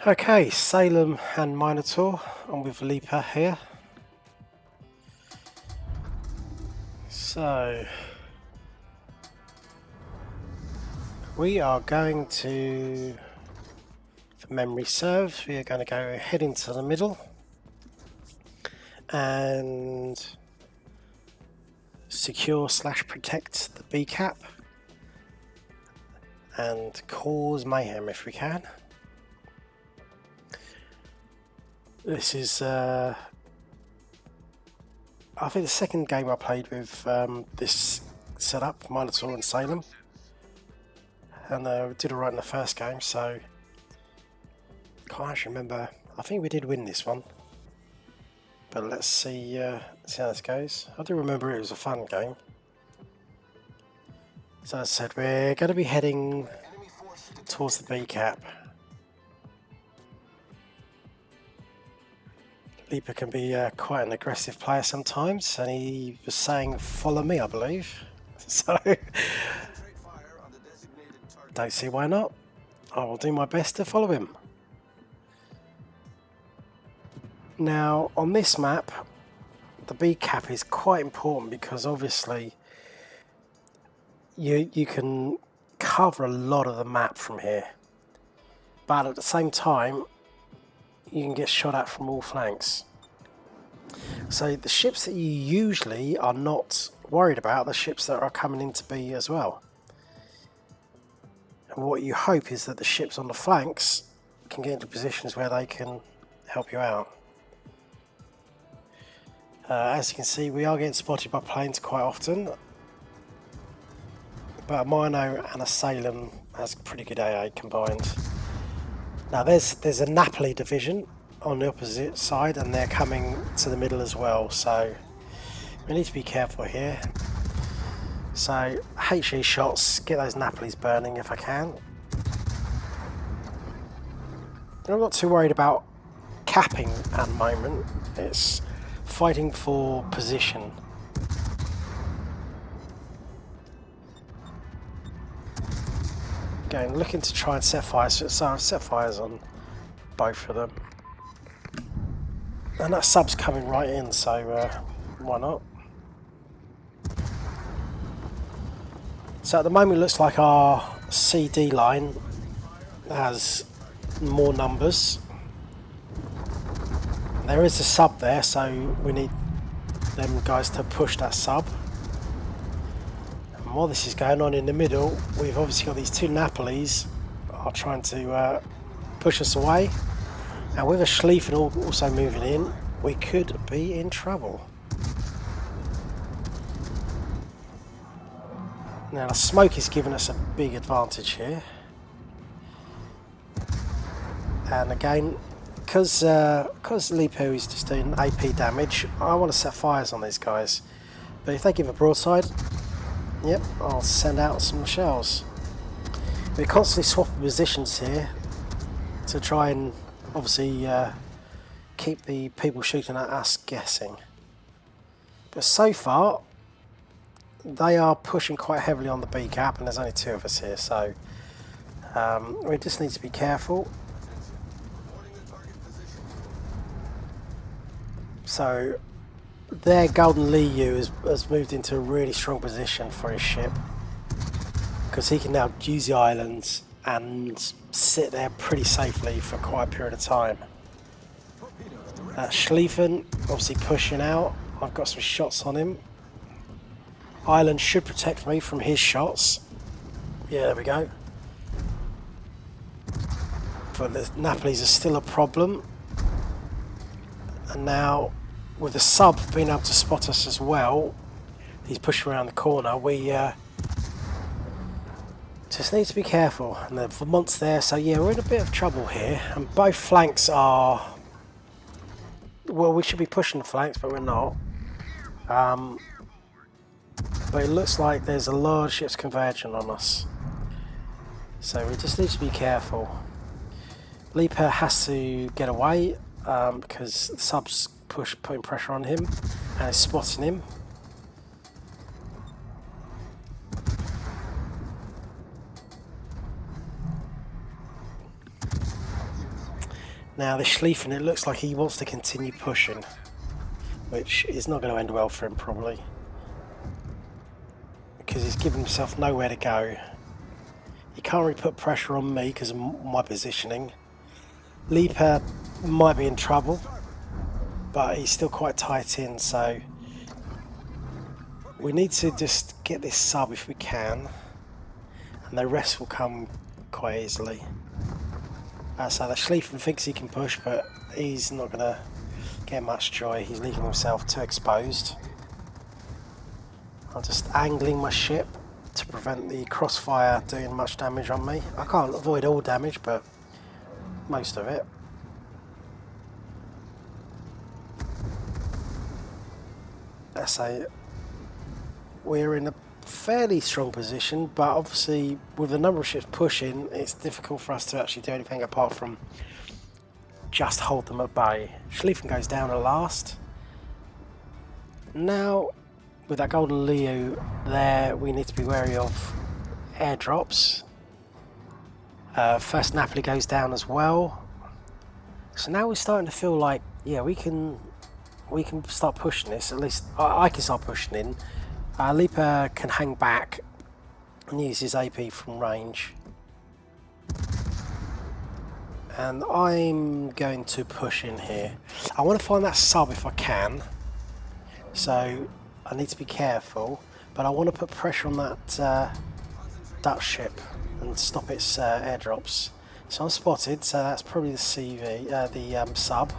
Okay, Salem and Minotaur. I'm with Liepe here. So, we are going to, if memory serves, we are going to go head into the middle and secure/protect the B cap and cause mayhem if we can. This is I think the second game I played with this setup, Minotaur and Salem, and we did alright in the first game, so can't actually remember. I think we did win this one, but let's see how this goes. I do remember it was a fun game. So as I said, we're going to be heading towards the B cap. Liepe can be quite an aggressive player sometimes, and he was saying follow me, I believe. So don't see why not. I will do my best to follow him. Now on this map, the B cap is quite important because obviously you can cover a lot of the map from here, but at the same time you can get shot at from all flanks. So the ships that you usually are not worried about are the ships that are coming into B as well. And what you hope is that the ships on the flanks can get into positions where they can help you out. As you can see, we are getting spotted by planes quite often, but a Mino and a Salem has pretty good AA combined. Now there's a Napoli division on the opposite side, and they're coming to the middle as well, so we need to be careful here. So HE shots, get those Napolis burning if I can. I'm not too worried about capping at the moment, it's fighting for position. Again, looking to try and set fires, so I've set fires on both of them. And that sub's coming right in, so why not? So at the moment it looks like our CD line has more numbers. There is a sub there, so we need them guys to push that sub. And while this is going on in the middle, we've obviously got these two Napolis are trying to push us away. And with a Liepe also moving in, we could be in trouble. Now the smoke is giving us a big advantage here. And again, because Liepe is just doing AP damage, I want to set fires on these guys. But if they give a broadside, yep, I'll send out some shells. We're constantly swapping positions here to try and obviously keep the people shooting at us guessing. But so far, they are pushing quite heavily on the B cap, and there's only two of us here, so we just need to be careful. So their Golden Liu has moved into a really strong position for his ship, because he can now use the islands and sit there pretty safely for quite a period of time. Schlieffen obviously pushing out. I've got some shots on him. Island should protect me from his shots. Yeah, there we go. But the Napolis are still a problem. And now, with the sub being able to spot us as well, he's pushing around the corner. We just need to be careful. And the Vermont's there, so yeah, we're in a bit of trouble here. And both flanks are... well, we should be pushing the flanks, but we're not. But it looks like there's a lot of ships converging on us. So we just need to be careful. Liepe has to get away because the sub's putting pressure on him and is spotting him. Now the Schlieffen, it looks like he wants to continue pushing, which is not going to end well for him probably, because he's given himself nowhere to go. He can't really put pressure on me because of my positioning. Liepe might be in trouble, but he's still quite tight in, so we need to just get this sub if we can, and the rest will come quite easily. So the Schlieffen thinks he can push, but he's not going to get much joy. He's leaving himself too exposed. I'm just angling my ship to prevent the crossfire doing much damage on me. I can't avoid all damage, but most of it. So we're in a fairly strong position, but obviously with the number of ships pushing, it's difficult for us to actually do anything apart from just hold them at bay. Schlieffen goes down at last. Now, with that golden Leo there, we need to be wary of airdrops. First Napoli goes down as well. So now we're starting to feel like, yeah, we can start pushing this. At least I can start pushing in. Liepe can hang back and use his AP from range. And I'm going to push in here. I want to find that sub if I can. So I need to be careful. But I want to put pressure on that Dutch ship and stop its airdrops. So I'm spotted, so that's probably the CV, the sub.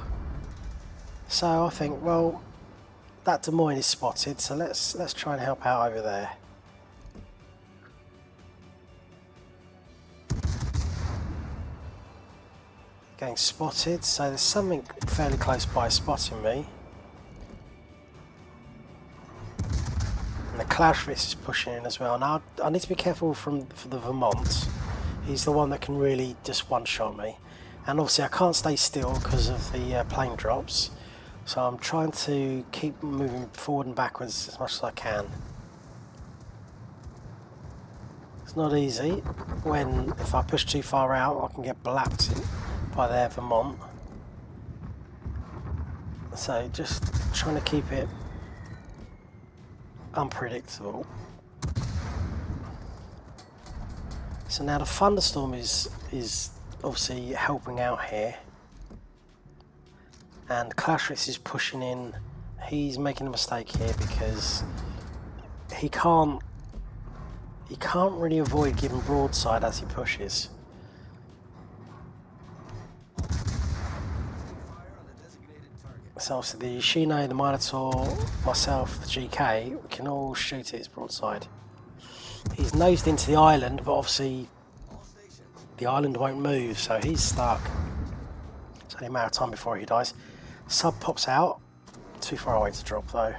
So I think, well, that Des Moines is spotted, so let's try and help out over there. Getting spotted, so there's something fairly close by spotting me. And the Clausewitz is pushing in as well. Now I need to be careful for the Vermont. He's the one that can really just one-shot me. And obviously I can't stay still because of the plane drops. So I'm trying to keep moving forward and backwards as much as I can. It's not easy when, if I push too far out, I can get blapped by their Vermont. So just trying to keep it unpredictable. So now the thunderstorm is obviously helping out here. And Clausewitz is pushing in. He's making a mistake here because he can't really avoid giving broadside as he pushes. So obviously the Shino, the Minotaur, myself, the GK, we can all shoot at his broadside. He's nosed into the island, but obviously the island won't move, so he's stuck. It's only a matter of time before he dies. Sub pops out. Too far away to drop though.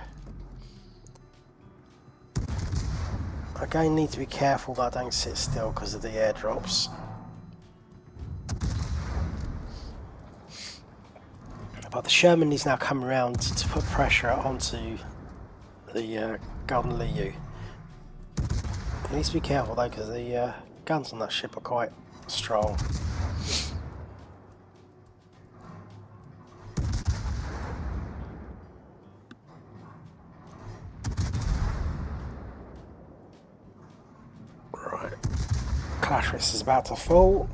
Again, need to be careful that I don't sit still because of the airdrops. But the Sherman is now coming around to put pressure onto the Golden Liu. He needs to be careful though because the guns on that ship are quite strong. Right, Clausewitz is about to fall.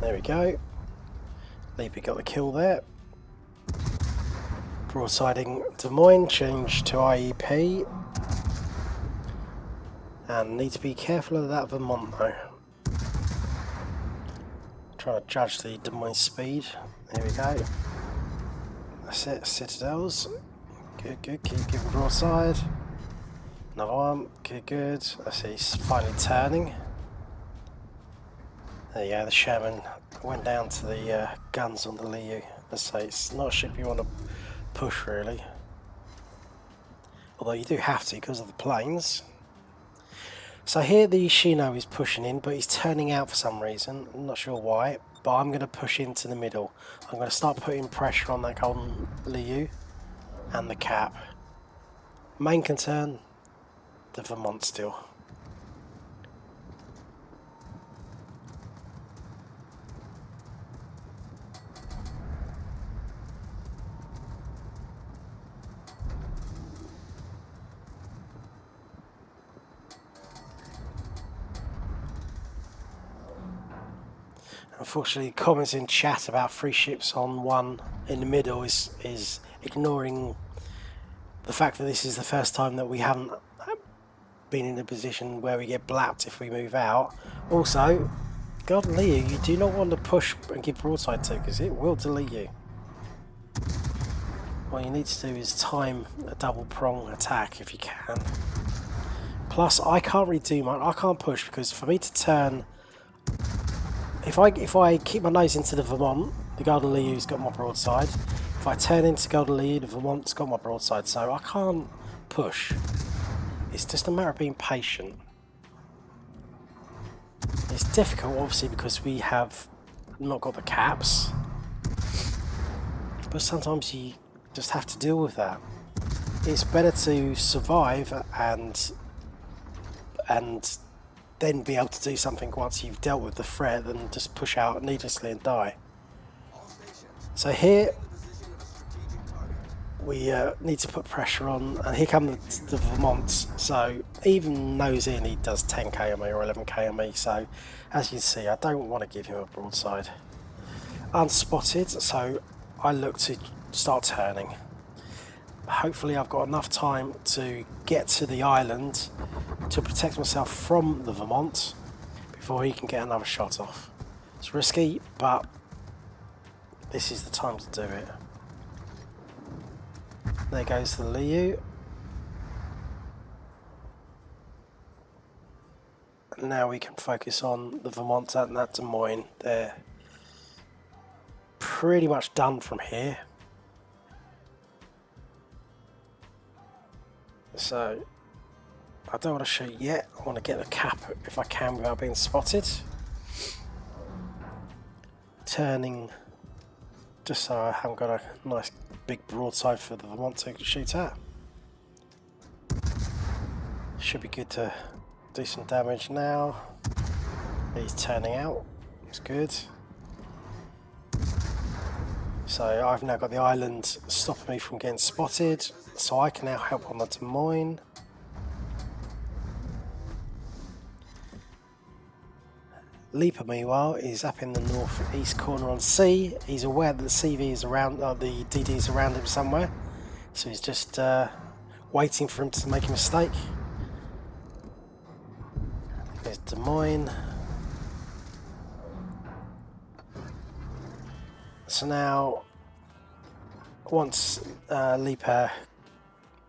There we go. Liepe got the kill there. Broadsiding Des Moines, change to IEP. And need to be careful of that Vermont though. Trying to judge the Des Moines speed. There we go. That's it, Citadels. Good, good, keep giving broadside. Another one, good, good. I see he's finally turning. There you go, the Sherman went down to the guns on the Liu. Let's say it's not a ship you want to push really. Although you do have to because of the planes. So here the Shino is pushing in, but he's turning out for some reason. I'm not sure why, but I'm going to push into the middle. I'm going to start putting pressure on that Golden Liu and the Cap. Main concern, the Vermont still. Unfortunately, comments in chat about 3 ships on 1 in the middle is ignoring the fact that this is the first time that we haven't been in a position where we get blapped if we move out. Also, God Leo, you do not want to push and give broadside to, because it will delete you. What you need to do is time a double prong attack if you can. Plus, I can't really do much. I can't push because for me to turn, if I keep my nose into the Vermont, the Golden Leeu's got my broadside. If I turn into Golden Lieu, the Vermont's got my broadside. So I can't push. It's just a matter of being patient. It's difficult, obviously, because we have not got the caps. But sometimes you just have to deal with that. It's better to survive and then be able to do something once you've dealt with the threat than just push out needlessly and die. So here we need to put pressure on, and here come the Vermonts. So even nose in, he does 10 km or 11 km. So as you can see, I don't want to give him a broadside. Unspotted, so I look to start turning. Hopefully I've got enough time to get to the island to protect myself from the Vermont before he can get another shot off. It's risky, but this is the time to do it. There goes the Liu. And now we can focus on the Vermont and that Des Moines. They're pretty much done from here. So I don't want to shoot yet. I want to get the cap if I can without being spotted. Turning just so I haven't got a nice big broadside for the Vermont to shoot at. Should be good to do some damage now. He's turning out. It's good. So I've now got the island stopping me from getting spotted, so I can now help on the Des Moines. Liepe, meanwhile, is up in the northeast corner on C. He's aware that the CV is around, the DD is around him somewhere, so he's just waiting for him to make a mistake. There's Des Moines. So now, once Liepe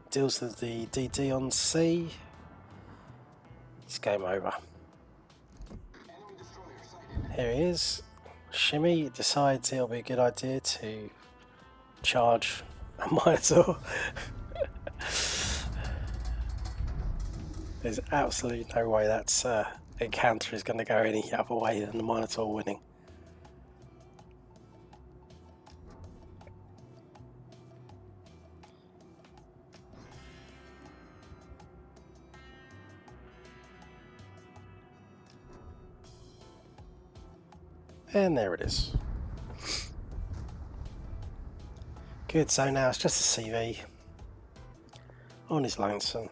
deals with the DD on C, it's game over. Here he is. Shimmy decides it'll be a good idea to charge a Minotaur. There's absolutely no way that encounter is going to go any other way than the Minotaur winning. And there it is. Good, so now it's just a CV on his lonesome.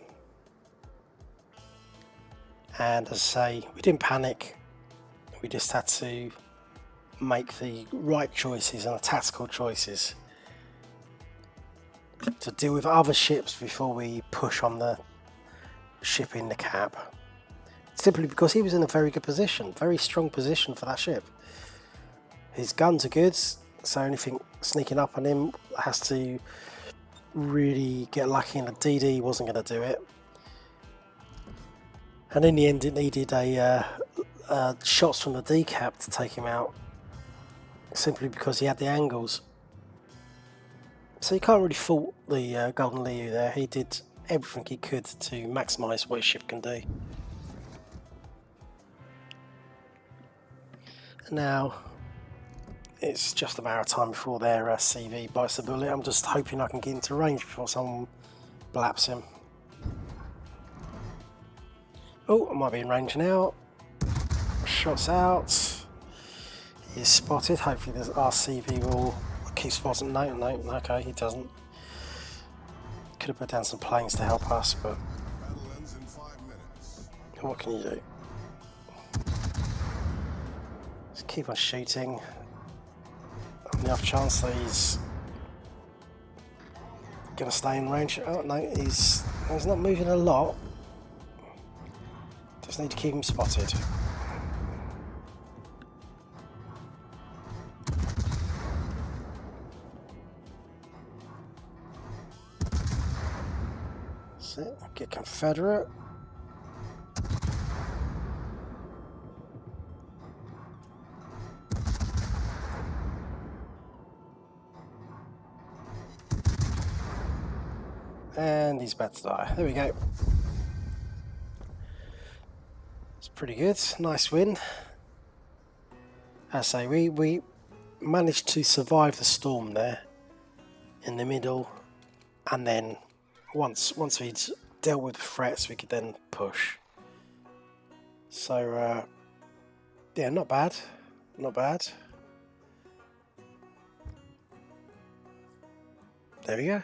And as I say, we didn't panic. We just had to make the right choices and the tactical choices to deal with other ships before we push on the ship in the cap. Simply because he was in a very good position, very strong position for that ship. His guns are good, so anything sneaking up on him has to really get lucky, and the DD wasn't going to do it. And in the end it needed shots from the decap to take him out, simply because he had the angles. So you can't really fault the Golden Liu there. He did everything he could to maximise what his ship can do. Now it's just a matter of time before their CV bites the bullet. I'm just hoping I can get into range before someone blaps him. Oh, I might be in range now. Shots out. He's spotted. Hopefully our CV will keep spotting. No, okay, he doesn't. Could have put down some planes to help us, but what can you do? Just keep on shooting on the off chance that he's going to stay in range. Oh no, he's not moving a lot. Just need to keep him spotted. That's it. Get Confederate. And he's about to die. There we go. It's pretty good. Nice win. As I say, we managed to survive the storm there in the middle, and then once we'd dealt with the threats, we could then push. So yeah, not bad. Not bad. There we go.